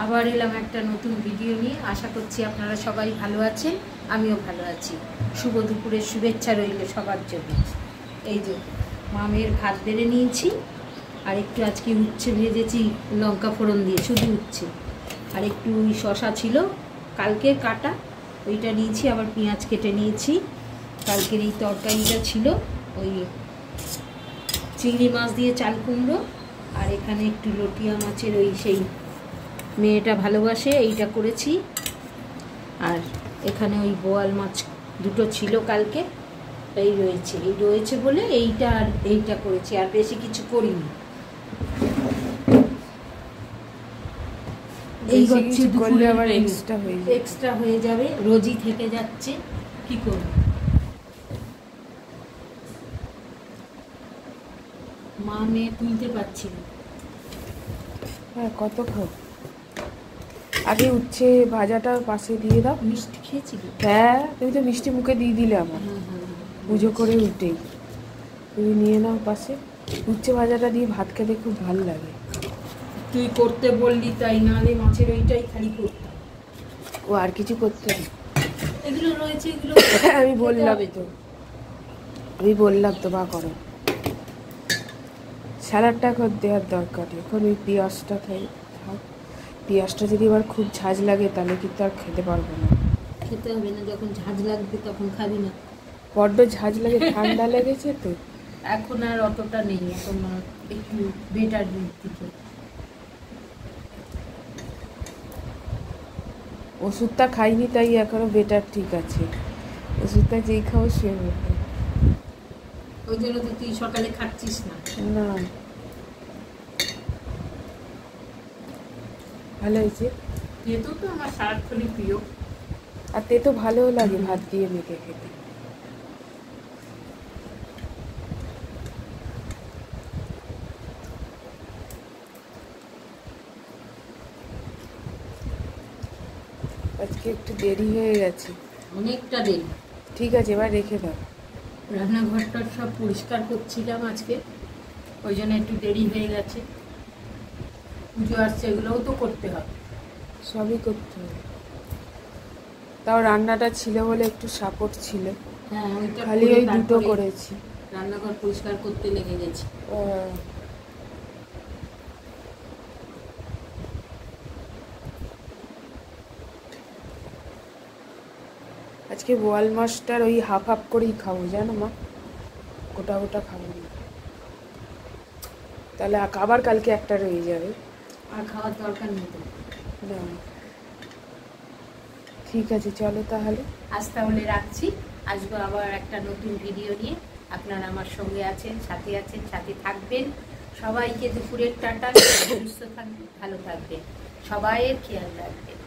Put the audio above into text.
আবার এলাম একটা নতুন ভিডিও নিয়ে। আশা করছি আপনারা সবাই ভালো আছেন, আমিও ভালো আছি। শুভ দুপুরের শুভেচ্ছা রইল সবার জন্য। এই যে মামের ভাত বেড়ে নিয়েছি, আর একটু আজকে উচ্ছে ভেজেছি লঙ্কা ফোড়ন দিয়ে, শুধু উচ্ছে। আর একটু ওই শশা ছিল কালকের কাটা, ওইটা নিয়েছি, আবার পেঁয়াজ কেটে নিয়েছি। কালকের এই তরকারিটা ছিল ওই চিংড়ি মাছ দিয়ে চাল কুমড়ো, আর এখানে একটু লটিয়া মাছের ওই সেই মেয়েটা ভালোবাসে এইটা করেছি। আর এখানে ওই বোয়াল মাছ দুটো ছিল কালকে, এই রয়েছে বলে এইটা আর এইটা করেছি, আর বেশি কিছু করিনি। এই হচ্ছে দুপুরে আবার এক্সট্রা হয়ে যাবে, রোজই থেকে যাচ্ছে, কি করব। মা মেয়ে তুলতে পারছি না। হ্যাঁ, কত খাও। আগে উচ্ছে ভাজাটা পাশে দিয়ে দাও। মিষ্টি খেয়েছিলি? হ্যাঁ, তুমি তো মিষ্টি মুখে দিয়ে দিলে আমার পুজো করে উঠেই। তুমি নিয়ে নাও পাশে। উচ্ছে ভাজাটা দিয়ে ভাত খেতে খুব ভালো লাগে। তুই করতে বললি তাই, নাহলে মাছের ওইটাই খালি করতাম। ও আর কিছু করতে না, এগুলো রয়েছে, এগুলো আমি বললাম তো বা করো। স্যালাডটা এখন দেওয়ার দরকার। এখন ওই পেঁয়াজটা থাক। পেঁয়াজটা যদি আবার খুব ঝাঁজ লাগে তাহলে কিন্তু আর খেতে পারবো না। খেতে হবে না, যখন ঝাঁজ লাগবে তখন খাবি না। বড্ড ঝাঁজ লাগে, ঠান্ডা লেগেছে তো। এখন আর অতটা নেই, এখন একটু বেটার দিকে। ওষুধটা খাইনি তাই এখনো বেটার ঠিক আছে। ওষুধটা যেই খাও সে হবে। ওই জন্য তো তুই সকালে খাচ্ছিস না। না, ভালো হয়েছে। তেতো তো আমার সারাক্ষণই প্রিয়। আর তেতো ভালোও লাগে ভাত দিয়ে মেখে খেতে। আজকে একটু দেরি হয়ে গেছে, অনেকটা দেরি। ঠিক আছে, এবার রেখে দাও। রান্নাঘরটা সব পরিষ্কার করছিলাম আজকে, ওই জন্য একটু দেরি হয়ে গেছে। পুজো আসছে, এগুলোও তো করতে হবে। সবই করতে হবে। তাও রান্নাটা ছিল বলে একটু সাপোর্ট ছিল। হ্যাঁ, ওইটা খালি ওই দুটো করেছি। রান্নাঘর পরিষ্কার করতে লেগে গেছে। আজকে বোয়াল মাছটার ওই হাফ হাফ করেই খাবো, জানো মা, গোটা গোটা খাবো না, তাহলে আবার কালকে একটা রয়ে যাবে। আর খাওয়ার দরকার নেই তো। না, ঠিক আছে, চলো তাহলে। আজ তাহলে রাখছি। আসবো আবার একটা নতুন ভিডিও নিয়ে। আপনারা আমার সঙ্গে আছেন, সাথে থাকবেন। সবাইকে দুপুরের টাটা। সুস্থ থাকবেন, ভালো থাকবেন, সবাইয়ের খেয়াল রাখবেন।